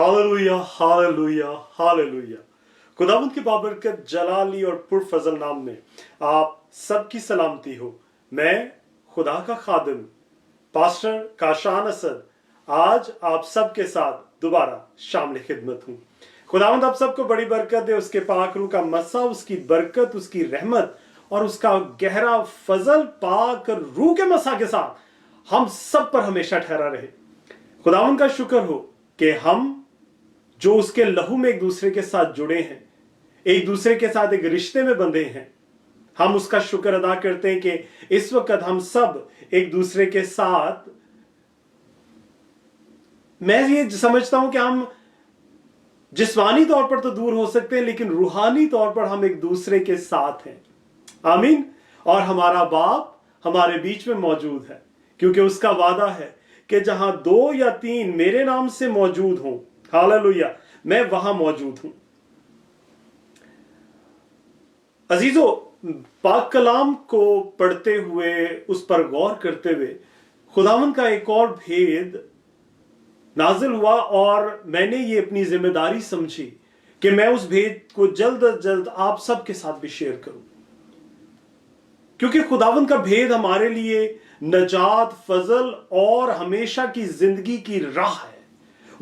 Hallelujah, hallelujah, hallelujah. खुदावंद की बाबरकत जलाली और पुरफजल नाम में आप सबकी सलामती हो। मैं खुदा का खादिम पास्टर काशान असद आज आप सबके साथ दोबारा शामिल खिदमत हूँ। खुदावंद आप सबको बड़ी बरकत दे, उसके पाक रूह का मसा, उसकी बरकत, उसकी रहमत और उसका गहरा फजल पाक रूह के मसा के साथ हम सब पर हमेशा ठहरा रहे। खुदावंद का शुक्र हो कि हम जो उसके लहू में एक दूसरे के साथ जुड़े हैं, एक दूसरे के साथ एक रिश्ते में बंधे हैं, हम उसका शुक्र अदा करते हैं कि इस वक्त हम सब एक दूसरे के साथ, मैं ये समझता हूं कि हम जिस्मानी तौर पर तो दूर हो सकते हैं लेकिन रूहानी तौर पर हम एक दूसरे के साथ हैं। आमीन। और हमारा बाप हमारे बीच में मौजूद है, क्योंकि उसका वादा है कि जहां 2 या 3 मेरे नाम से मौजूद हों, हालेलुया, मैं वहां मौजूद हूं। अजीजों, पाक कलाम को पढ़ते हुए, उस पर गौर करते हुए खुदावंद का एक और भेद नाजिल हुआ और मैंने ये अपनी जिम्मेदारी समझी कि मैं उस भेद को जल्द अज जल्द आप सबके साथ भी शेयर करूं, क्योंकि खुदावंद का भेद हमारे लिए नजात, फजल और हमेशा की जिंदगी की राह है।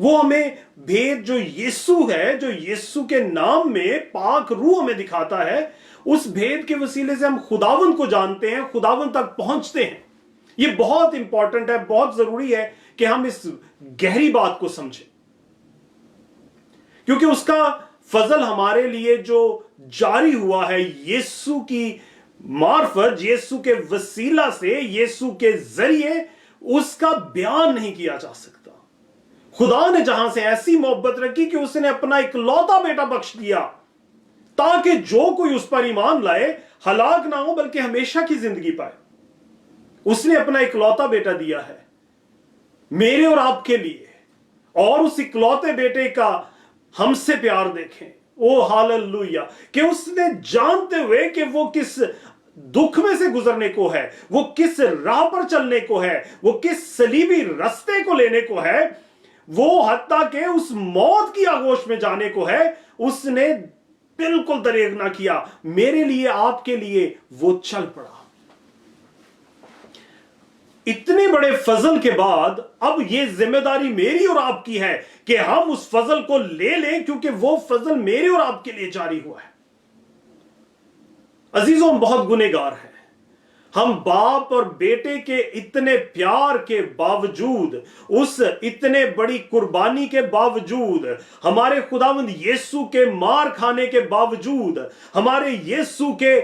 वो हमें भेद जो यीशु है, जो यीशु के नाम में पाक रूह हमें दिखाता है, उस भेद के वसीले से हम खुदावंद को जानते हैं, खुदावंद तक पहुंचते हैं। ये बहुत इंपॉर्टेंट है, बहुत जरूरी है कि हम इस गहरी बात को समझें, क्योंकि उसका फजल हमारे लिए जो जारी हुआ है यीशु की मार्फत, यीशु के वसीला से, यीशु के जरिए, उसका बयान नहीं किया जा सकता। खुदा ने जहां से ऐसी मोहब्बत रखी कि उसने अपना इकलौता बेटा बख्श दिया ताकि जो कोई उस पर ईमान लाए हलाक ना हो बल्कि हमेशा की जिंदगी पाए। उसने अपना इकलौता बेटा दिया है मेरे और आपके लिए, और उस इकलौते बेटे का हमसे प्यार देखें, ओ हालेलुया, कि उसने जानते हुए कि वो किस दुख में से गुजरने को है, वो किस राह पर चलने को है, वो किस सलीबी रास्ते को लेने को है, वो हत्ता के उस मौत की आगोश में जाने को है, उसने बिल्कुल दरेग ना किया। मेरे लिए, आपके लिए वो चल पड़ा। इतने बड़े फजल के बाद अब ये जिम्मेदारी मेरी और आपकी है कि हम उस फजल को ले लें, क्योंकि वो फजल मेरे और आपके लिए जारी हुआ है। अजीजों, हम बहुत गुनहगार हैं। हम बाप और बेटे के इतने प्यार के बावजूद, उस इतने बड़ी कुर्बानी के बावजूद, हमारे खुदावंद यीशु के मार खाने के बावजूद, हमारे यीशु के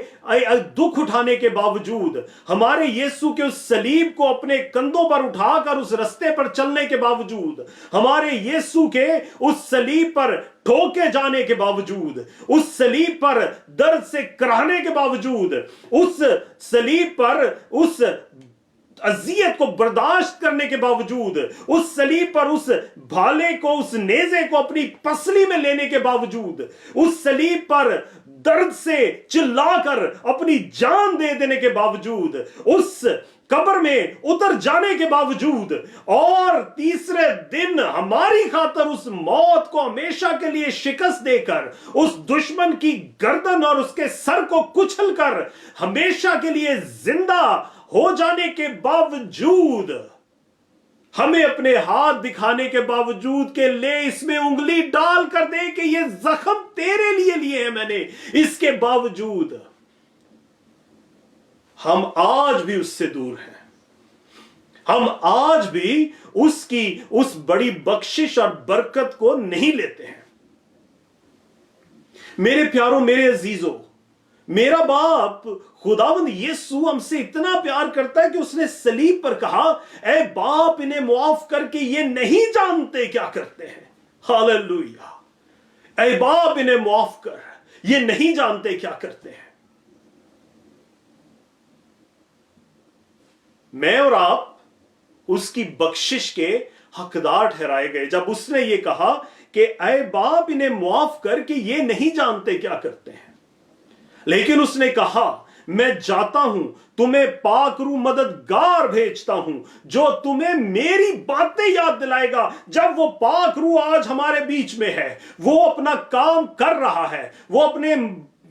दुख उठाने के बावजूद, हमारे यीशु के उस सलीब को अपने कंधों पर उठाकर उस रास्ते पर चलने के बावजूद, हमारे यीशु के उस सलीब पर ठोके जाने के बावजूद, उस सलीब पर दर्द से कराहने के बावजूद, उस सलीब पर उस अजियत को बर्दाश्त करने के बावजूद, उस सलीब पर उस भाले को, उस नेज़े को अपनी पसली में लेने के बावजूद, उस सलीब पर दर्द से चिल्लाकर अपनी जान दे देने के बावजूद, उस कब्र में उतर जाने के बावजूद, और तीसरे दिन हमारी खातर उस मौत को हमेशा के लिए शिकस्त देकर, उस दुश्मन की गर्दन और उसके सर को कुचलकर हमेशा के लिए जिंदा हो जाने के बावजूद, हमें अपने हाथ दिखाने के बावजूद के ले इसमें उंगली डाल कर दे कि ये जख्म तेरे लिए लिए हैं मैंने, इसके बावजूद हम आज भी उससे दूर हैं। हम आज भी उसकी उस बड़ी बख्शिश और बरकत को नहीं लेते हैं। मेरे प्यारों, मेरे अजीजों, मेरा बाप खुदावंद यीशु हमसे इतना प्यार करता है कि उसने सलीब पर कहा, ऐ बाप, इन्हें मुआफ करके ये नहीं जानते क्या करते हैं। हालेलुया। ऐ बाप, इन्हें मुआफ कर, ये नहीं जानते क्या करते हैं। मैं और आप उसकी बख्शिश के हकदार ठहराए गए जब उसने ये कहा कि ऐ बाप, इन्हें मुआफ कर कि ये नहीं जानते क्या करते हैं। लेकिन उसने कहा, मैं जाता हूं, तुम्हें पाकरू मददगार भेजता हूं जो तुम्हें मेरी बातें याद दिलाएगा। जब वो पाकरू आज हमारे बीच में है, वो अपना काम कर रहा है, वो अपने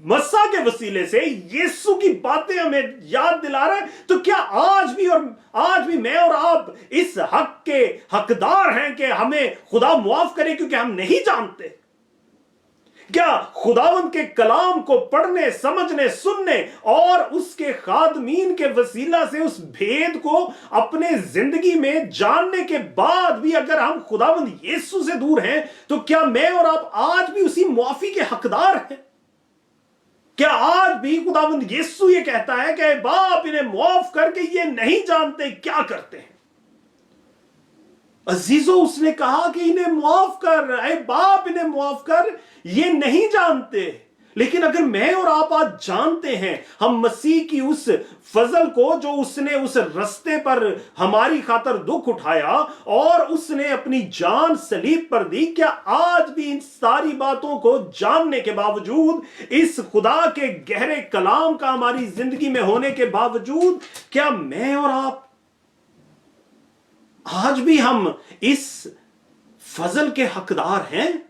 मस्सा के वसीले से यीशु की बातें हमें याद दिला रहा है, तो क्या आज भी मैं और आप इस हक के हकदार हैं कि हमें खुदा मुआफ करे क्योंकि हम नहीं जानते? क्या खुदावंद के कलाम को पढ़ने, समझने, सुनने और उसके खादमीन के वसीला से उस भेद को अपने जिंदगी में जानने के बाद भी अगर हम खुदावंद यीशु से दूर हैं, तो क्या मैं और आप आज भी उसी मुआफी के हकदार हैं? क्या आज भी खुदावंद यीशु ये कहता है कि बाप इन्हें मुआफ करके ये नहीं जानते क्या करते हैं? अजीजों, उसने कहा कि इन्हें मुआफ कर, ऐ बाप इन्हें मुआफ कर, ये नहीं जानते। लेकिन अगर मैं और आप आज जानते हैं, हम मसीह की उस फजल को जो उसने उस रस्ते पर हमारी खातर दुख उठाया और उसने अपनी जान सलीब पर दी, क्या आज भी इन सारी बातों को जानने के बावजूद, इस खुदा के गहरे कलाम का हमारी जिंदगी में होने के बावजूद, क्या मैं और आप आज भी हम इस फजल के हकदार हैं?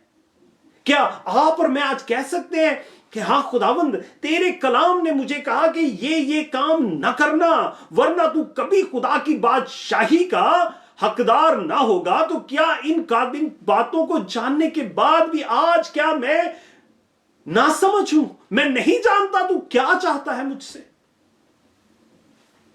क्या आप और मैं आज कह सकते हैं कि हाँ खुदावंद, तेरे कलाम ने मुझे कहा कि ये काम न करना वरना तू कभी खुदा की बादशाही का हकदार ना होगा? तो क्या इन बातों को जानने के बाद भी आज क्या मैं ना समझ हूं? मैं नहीं जानता तू क्या चाहता है मुझसे?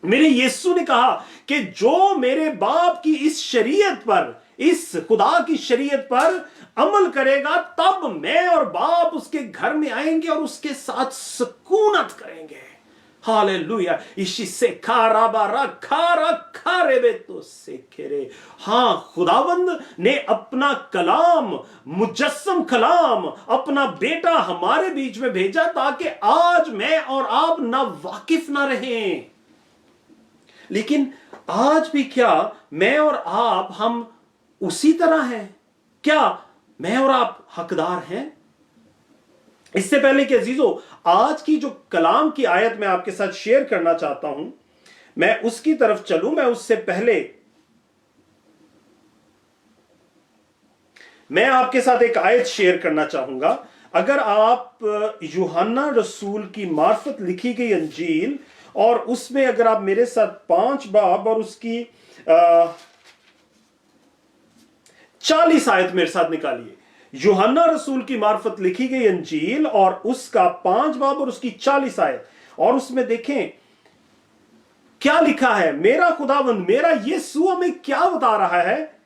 मेरे यीशु ने कहा कि जो मेरे बाप की इस शरीयत पर, इस खुदा की शरीयत पर अमल करेगा, तब मैं और बाप उसके घर में आएंगे और उसके साथ सुकूनत करेंगे। हालेलुया। इसी से खाराबा रखा रे बेतो से खेरे। हाँ, खुदावंद ने अपना कलाम, मुजस्सम कलाम, अपना बेटा हमारे बीच में भेजा ताकि आज मैं और आप ना वाकिफ ना रहें। लेकिन आज भी क्या मैं और आप हम उसी तरह हैं? क्या मैं और आप हकदार हैं? इससे पहले कि अजीजों, आज की जो कलाम की आयत मैं आपके साथ शेयर करना चाहता हूं, मैं उसकी तरफ चलूं, मैं उससे पहले मैं आपके साथ एक आयत शेयर करना चाहूंगा। अगर आप यूहन्ना रसूल की मार्फत लिखी गई अंजील और उसमें अगर आप मेरे साथ 5 बाब और उसकी 40 आयत मेरे साथ निकालिए। यूहन्ना रसूल की मार्फत लिखी गई अंजील और उसका 5 बाब और उसकी 40 आयत, और उसमें देखें क्या लिखा है। मेरा खुदावंद, मेरा यीशु हमें क्या बता रहा है?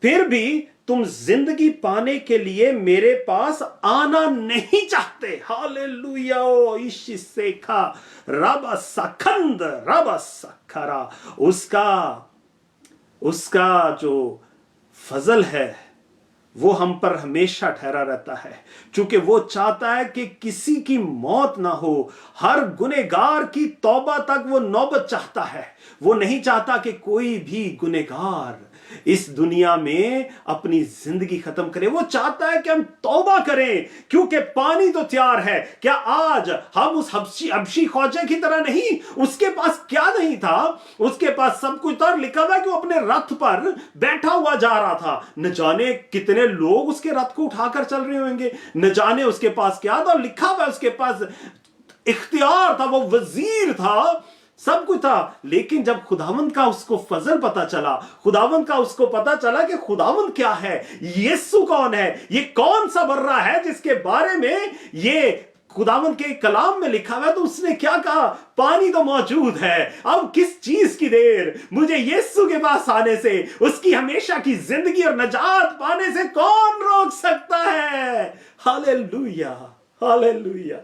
फिर भी तुम जिंदगी पाने के लिए मेरे पास आना नहीं चाहते। हालेलुया। इशिसेखा रबा सखंद रबा सखरा। उसका जो फजल है वो हम पर हमेशा ठहरा रहता है, क्योंकि वो चाहता है कि किसी की मौत ना हो। हर गुनहगार की तौबा तक वो नौबत चाहता है। वो नहीं चाहता कि कोई भी गुनहगार इस दुनिया में अपनी जिंदगी खत्म करे। वो चाहता है कि हम तौबा करें, क्योंकि पानी तो तैयार है। क्या आज हम उस हबशी ख्वाजा की तरह नहीं? उसके पास क्या नहीं था? उसके पास सब कुछ था। लिखा था कि वो अपने रथ पर बैठा हुआ जा रहा था। न जाने कितने लोग उसके रथ को उठाकर चल रहे होंगे, न जाने उसके पास क्या था। लिखा हुआ उसके पास इख्तियार था, वो वजीर था, सब कुछ था। लेकिन जब खुदावंद का उसको फजल पता चला, खुदावंद का उसको पता चला कि खुदावंद क्या है, यीशु कौन है, ये कौन सा बर्रा है जिसके बारे में ये खुदावंद के कलाम में लिखा हुआ है, तो उसने क्या कहा? पानी तो मौजूद है, अब किस चीज की देर? मुझे यीशु के पास आने से, उसकी हमेशा की जिंदगी और नजात पाने से कौन रोक सकता है? Hallelujah, hallelujah.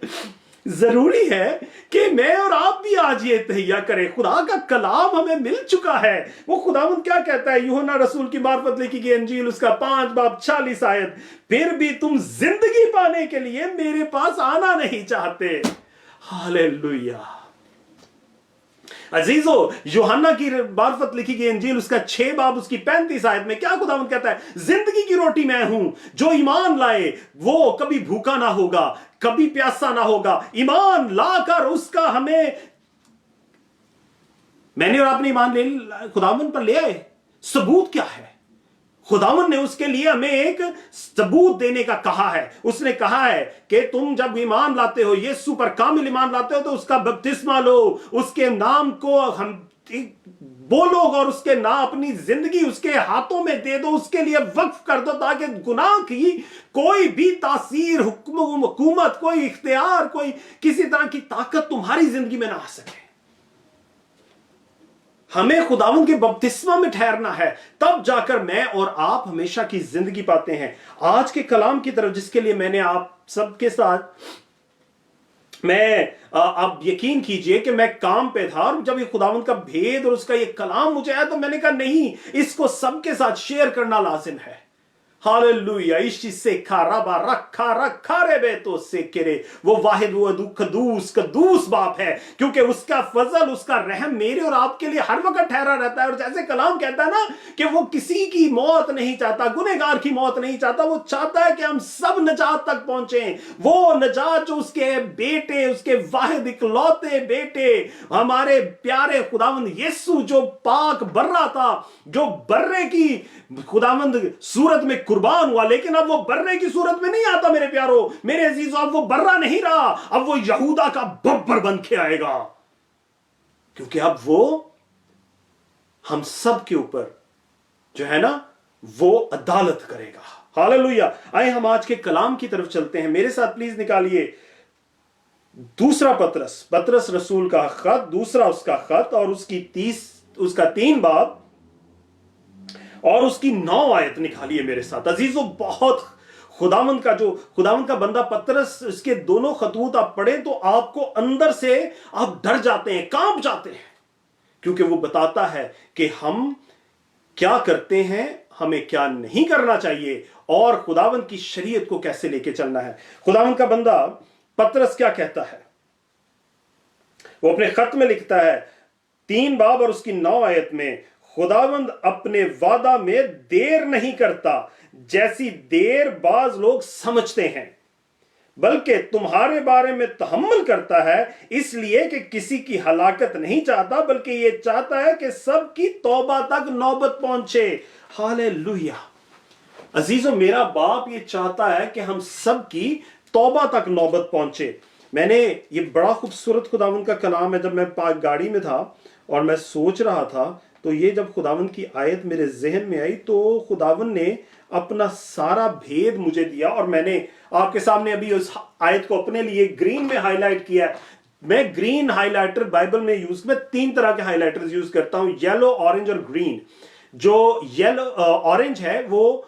जरूरी है कि मैं और आप भी आज ये तहिया करें। खुदा का कलाम हमें मिल चुका है। वो खुदावंद क्या कहता है? यूहन्ना रसूल की मार्फत लिखी गई अंजील उसका 5 बाब 40 आयत, फिर भी तुम जिंदगी पाने के लिए मेरे पास आना नहीं चाहते। हालेलुया। अजीजो, यूहन्ना की मार्फत लिखी गई इंजील उसका 6 बाब उसकी 35 आयत में क्या खुदावंद कहता है? जिंदगी की रोटी मैं हूं, जो ईमान लाए वो कभी भूखा ना होगा, कभी प्यासा ना होगा। ईमान लाकर उसका मैंने और आपने ईमान ले खुदावंद पर ले आए। सबूत क्या है? खुदावंद ने उसके लिए हमें एक सबूत देने का कहा है। उसने कहा है कि तुम जब ईमान लाते हो, यीशु पर कामिल ईमान लाते हो, तो उसका बपतिस्मा लो, उसके नाम को हम बोलो और उसके नाम, अपनी जिंदगी उसके हाथों में दे दो, उसके लिए वक्फ कर दो, ताकि गुनाह की कोई भी तासीर, हुकूमत, कोई इख्तियार, कोई किसी तरह की ताकत तुम्हारी जिंदगी में ना आ सके। हमें खुदावंद के बपतिस्मा में ठहरना है, तब जाकर मैं और आप हमेशा की जिंदगी पाते हैं। आज के कलाम की तरफ, जिसके लिए मैंने आप सबके साथ आप यकीन कीजिए कि मैं काम पे था, और जब ये खुदावंद का भेद और उसका ये कलाम मुझे आया, तो मैंने कहा नहीं, इसको सबके साथ शेयर करना लाजिम है। हालेलुया। इसी से खाराबा रखा रखा रे बे तो से करे, वो वाहिद वो कदूस कदूस बाप है, क्योंकि उसका फजल, उसका रहम मेरे और आपके लिए हर वक्त ठहरा रहता है। और जैसे कलाम कहता है ना कि वो किसी की मौत नहीं चाहता, गुनहगार की मौत नहीं चाहता, वो चाहता है कि हम सब नजात तक पहुंचे। वो नजात जो उसके बेटे, उसके वाहिद इकलौते बेटे, हमारे प्यारे खुदावंद यीशु, जो पाक बर्रा था, जो बर्रे की खुदावंद सूरत में कुर्बान हुआ, लेकिन अब वो बर्रे की सूरत में नहीं आता मेरे प्यारो, मेरे अजीजों। अब वो बर्रा नहीं रहा, अब वो यहूदा का बब्बर बन के आएगा, क्योंकि अब वो हम सब के ऊपर जो है ना वो अदालत करेगा। हालेलुया। आए हम आज के कलाम की तरफ चलते हैं। मेरे साथ प्लीज निकालिए दूसरा पतरस रसूल का खत, दूसरा उसका खत, और उसका 3 बाब और उसकी 9 आयत निकालिए मेरे साथ। अजीजों, बहुत खुदावंद का बंदा पतरस, इसके दोनों खतूत आप पढ़ें तो आपको अंदर से आप डर जाते हैं, कांप जाते हैं, क्योंकि वो बताता है कि हम क्या करते हैं, हमें क्या नहीं करना चाहिए, और खुदावंद की शरीयत को कैसे लेके चलना है। खुदावंद का बंदा पतरस क्या कहता है? वो अपने खत में लिखता है 3 बाब और उसकी 9 आयत में, खुदावंद अपने वादा में देर नहीं करता, जैसी देर बाज लोग समझते हैं, बल्कि तुम्हारे बारे में तहम्मुल करता है, इसलिए कि किसी की हलाकत नहीं चाहता, बल्कि यह चाहता है कि सबकी तौबा तक नौबत पहुंचे। हालेलुया। अजीजों, मेरा बाप ये चाहता है कि हम सबकी तौबा तक नौबत पहुंचे। मैंने ये बड़ा खूबसूरत खुदावंद का कलाम है। जब मैं पाक गाड़ी में था और मैं सोच रहा था, तो ये जब खुदावंद की आयत मेरे जहन में आई, तो खुदावंद ने अपना सारा भेद मुझे दिया, और मैंने आपके सामने अभी उस आयत को अपने लिए ग्रीन में हाईलाइट किया है। मैं ग्रीन हाईलाइटर बाइबल में मैं 3 तरह के हाईलाइटर्स यूज करता हूं, येलो, ऑरेंज और ग्रीन। जो येलो ऑरेंज है वो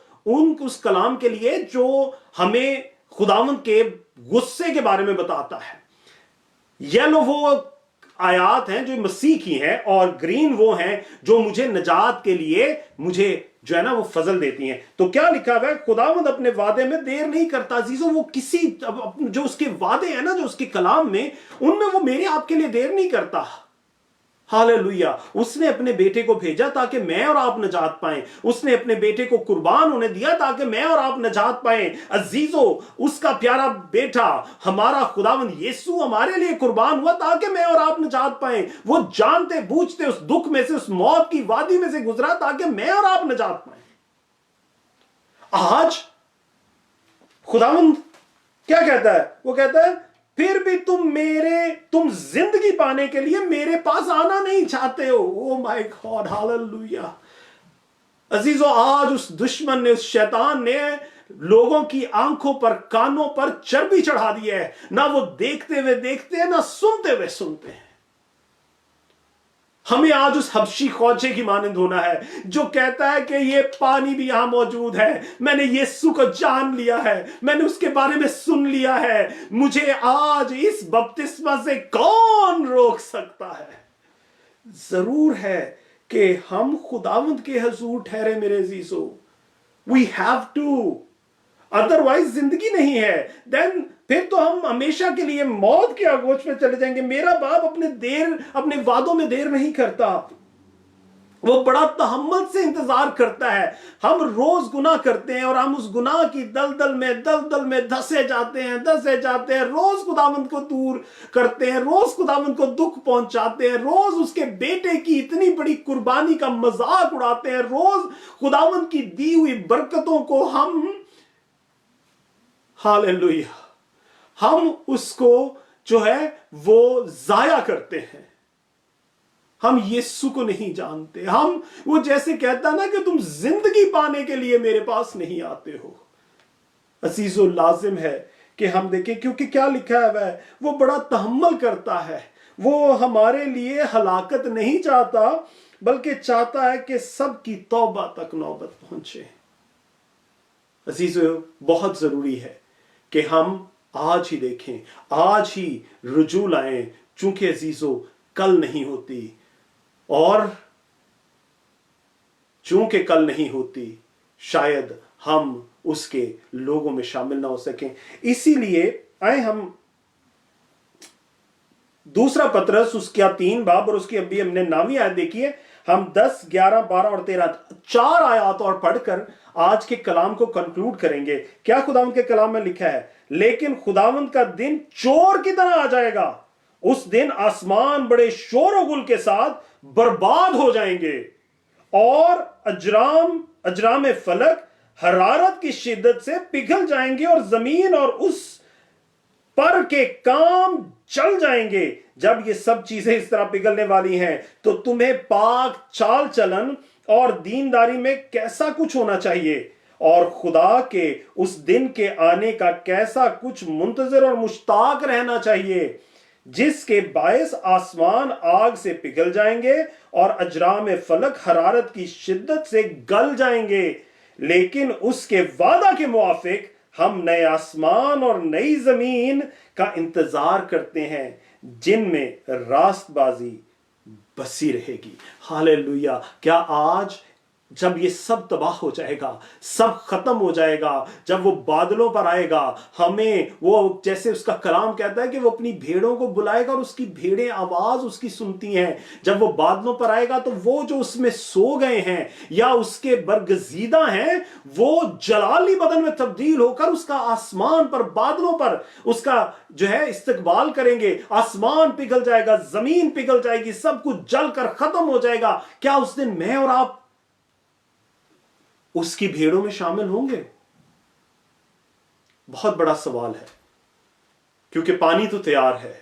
उस कलाम के लिए जो हमें खुदावंद के गुस्से के बारे में बताता है। येलो वो आयात हैं जो मसीह की हैं, और ग्रीन वो हैं जो मुझे नजात के लिए मुझे जो है ना वो फजल देती हैं। तो क्या लिखा हुआ है? खुदावंद अपने वादे में देर नहीं करता। अजीजों, वो किसी जो उसके वादे हैं ना, जो उसके कलाम में, उनमें वो मेरे आपके लिए देर नहीं करता। हालेलुया। उसने अपने बेटे को भेजा ताकि मैं और आप नजात पाएं। उसने अपने बेटे को कुर्बान होने दिया ताकि मैं और आप नजात पाएं। अजीजों, उसका प्यारा बेटा हमारा खुदावंद यीशु हमारे लिए कुर्बान हुआ ताकि मैं और आप नजात पाएं। वो जानते बूझते उस दुख में से, उस मौत की वादी में से गुजरा ताकि मैं और आप नजात पाएं। आज खुदावंद क्या कहता है? वो कहता है फिर भी तुम जिंदगी पाने के लिए मेरे पास आना नहीं चाहते हो। Oh my god, hallelujah. अजीजों, आज उस दुश्मन ने, उस शैतान ने लोगों की आंखों पर, कानों पर चर्बी चढ़ा दी है। ना वो देखते हुए देखते हैं, ना सुनते हुए सुनते हैं। हमें आज उस हबशी ख्वाजे की मानंद होना है जो कहता है कि ये पानी भी यहां मौजूद है, मैंने यीशु को जान लिया है, मैंने उसके बारे में सुन लिया है, मुझे आज इस बपतिस्मा से कौन रोक सकता है? जरूर है कि हम खुदावंद के हुजूर ठहरे मेरे अजीजों। वी हैव टू, अदरवाइज जिंदगी नहीं है। देन फिर तो हम हमेशा के लिए मौत के आगोश में चले जाएंगे। मेरा बाप अपने वादों में देर नहीं करता, वो बड़ा तहम्मुल से इंतजार करता है। हम रोज गुनाह करते हैं और हम उस गुनाह की दलदल में धसे जाते हैं। रोज खुदावंद को दूर करते हैं, रोज खुदावंद को दुख पहुंचाते हैं, रोज उसके बेटे की इतनी बड़ी कुर्बानी का मजाक उड़ाते हैं, रोज खुदावंद की दी हुई बरकतों को हम, हालेलुया, हम उसको जो है वो जाया करते हैं। हम यीशु को नहीं जानते। हम, वो जैसे कहता ना कि तुम जिंदगी पाने के लिए मेरे पास नहीं आते हो। अजीजो, लाजिम है कि हम देखें, क्योंकि क्या लिखा है वह, वो बड़ा तहम्मुल करता है। वो हमारे लिए हलाकत नहीं चाहता, बल्कि चाहता है कि सबकी तौबा तक नौबत पहुंचे। अजीजो, बहुत जरूरी है कि हम आज ही देखें, आज ही रुजू लाएं, चूंकि अजीजो कल नहीं होती, और चूंकि कल नहीं होती शायद हम उसके लोगों में शामिल ना हो सकें। इसीलिए आए हम दूसरा पतरस उसका 3 बाब और उसकी अभी हमने 9वीं आयत देखी है। हम 10, 11, 12 और 13 4 आयत और पढ़कर आज के कलाम को कंक्लूड करेंगे। क्या खुदावंद के कलाम में लिखा है? लेकिन खुदावंद का दिन चोर की तरह आ जाएगा। उस दिन आसमान बड़े शोर और गुल के साथ बर्बाद हो जाएंगे, और अजराम फलक हरारत की शिद्दत से पिघल जाएंगे, और जमीन और उस पर के काम चल जाएंगे। जब ये सब चीजें इस तरह पिघलने वाली हैं, तो तुम्हें पाक चाल चलन और दीनदारी में कैसा कुछ होना चाहिए, और खुदा के उस दिन के आने का कैसा कुछ मुंतजर और मुश्ताक रहना चाहिए, जिसके बायस आसमान आग से पिघल जाएंगे और अजराम फलक हरारत की शिद्दत से गल जाएंगे। लेकिन उसके वादा के मुआफिक हम नए आसमान और नई जमीन का इंतजार करते हैं, जिनमें रास्तबाजी बसी रहेगी। हालेलुया। क्या आज जब ये सब तबाह हो जाएगा, सब खत्म हो जाएगा, जब वो बादलों पर आएगा, हमें वो, जैसे उसका कलाम कहता है कि वो अपनी भेड़ों को बुलाएगा और उसकी भेड़ें आवाज उसकी सुनती हैं। जब वो बादलों पर आएगा तो वो जो उसमें सो गए हैं या उसके बरगजीदा हैं, वो जलाली बदन में तब्दील होकर उसका आसमान पर, बादलों पर उसका जो है इस्तकबाल करेंगे। आसमान पिघल जाएगा, जमीन पिघल जाएगी, सब कुछ जलकर खत्म हो जाएगा। क्या उस दिन मैं और आप उसकी भेड़ों में शामिल होंगे? बहुत बड़ा सवाल है, क्योंकि पानी तो तैयार है।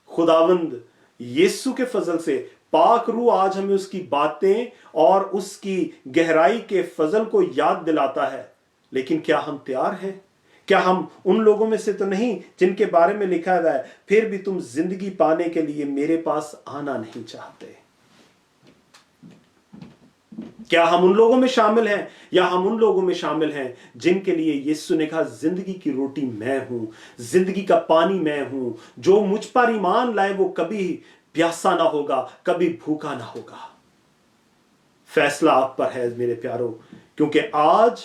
खुदावंद यीशु के फजल से पाक रूह आज हमें उसकी बातें और उसकी गहराई के फजल को याद दिलाता है। लेकिन क्या हम तैयार हैं? क्या हम उन लोगों में से तो नहीं जिनके बारे में लिखा है, फिर भी तुम जिंदगी पाने के लिए मेरे पास आना नहीं चाहते? क्या हम उन लोगों में शामिल हैं, या हम उन लोगों में शामिल हैं जिनके लिए यीशु ने कहा, जिंदगी की रोटी मैं हूं, जिंदगी का पानी मैं हूं, जो मुझ पर ईमान लाए वो कभी प्यासा ना होगा, कभी भूखा ना होगा। फैसला आप पर है मेरे प्यारों, क्योंकि आज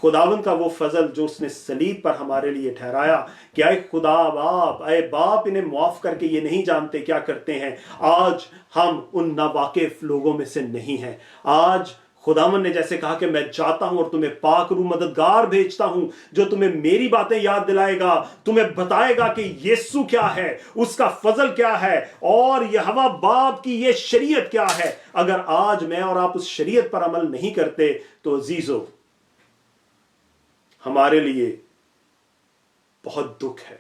खुदावंद का वो फजल जो उसने सलीब पर हमारे लिए ठहराया कि आए खुदा बाप, आए बाप, इन्हें माफ करके ये नहीं जानते क्या करते हैं। आज हम उन नावाकिफ लोगों में से नहीं हैं। आज खुदावंद ने जैसे कहा कि मैं जाता हूं और तुम्हें पाक रूह मददगार भेजता हूं, जो तुम्हें मेरी बातें याद दिलाएगा, तुम्हें बताएगा कि यीशु क्या है, उसका फजल क्या है, और यहोवा बाप की ये शरीयत क्या है। अगर आज मैं और आप उस शरीयत पर अमल नहीं करते तो अजीजों, हमारे लिए बहुत दुख है।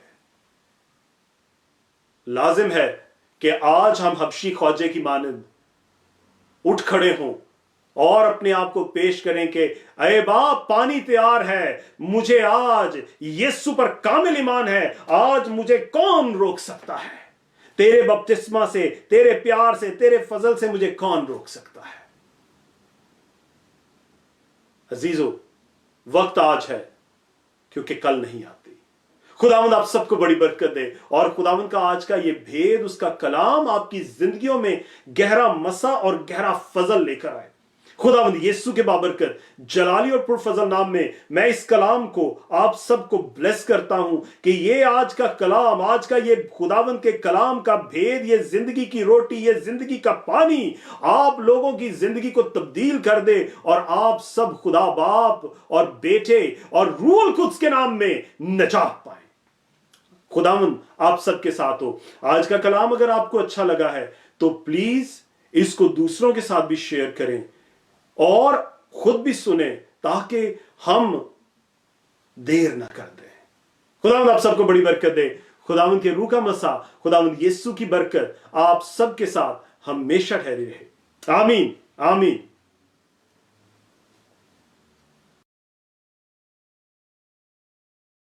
लाजिम है कि आज हम हबशी ख्वाजे की मानंद उठ खड़े हों और अपने आप को पेश करें कि अरे बाप, पानी तैयार है, मुझे आज यीशु पर कामिल ईमान है, आज मुझे कौन रोक सकता है? तेरे बपतिस्मा से, तेरे प्यार से, तेरे फजल से मुझे कौन रोक सकता है? अजीजों, वक्त आज है, क्योंकि कल नहीं आती। खुदावंद आप सबको बड़ी बरकत दे, और खुदावंद का आज का ये भेद, उसका कलाम आपकी जिंदगियों में गहरा मसा और गहरा फजल लेकर आए। खुदावंद यीशु के बाबरकत जलाली और पुरफजल नाम में मैं इस कलाम को आप सबको ब्लेस करता हूं कि ये आज का कलाम, आज का ये खुदावंद के कलाम का भेद, ये जिंदगी की रोटी, ये जिंदगी का पानी आप लोगों की जिंदगी को तब्दील कर दे और आप सब खुदा बाप और बेटे और रूह कुद्स के नाम में नजात पाए। खुदावंद आप सबके साथ हो। आज का कलाम अगर आपको अच्छा लगा है तो प्लीज इसको दूसरों के साथ भी शेयर करें और खुद भी सुने ताकि हम देर ना कर दें। खुदावंद आप सबको बड़ी बरकत दे। खुदावंद के रूह का मसा, खुदावंद यीशु की बरकत आप सबके साथ हमेशा ठहरी रहे। आमीन आमीन।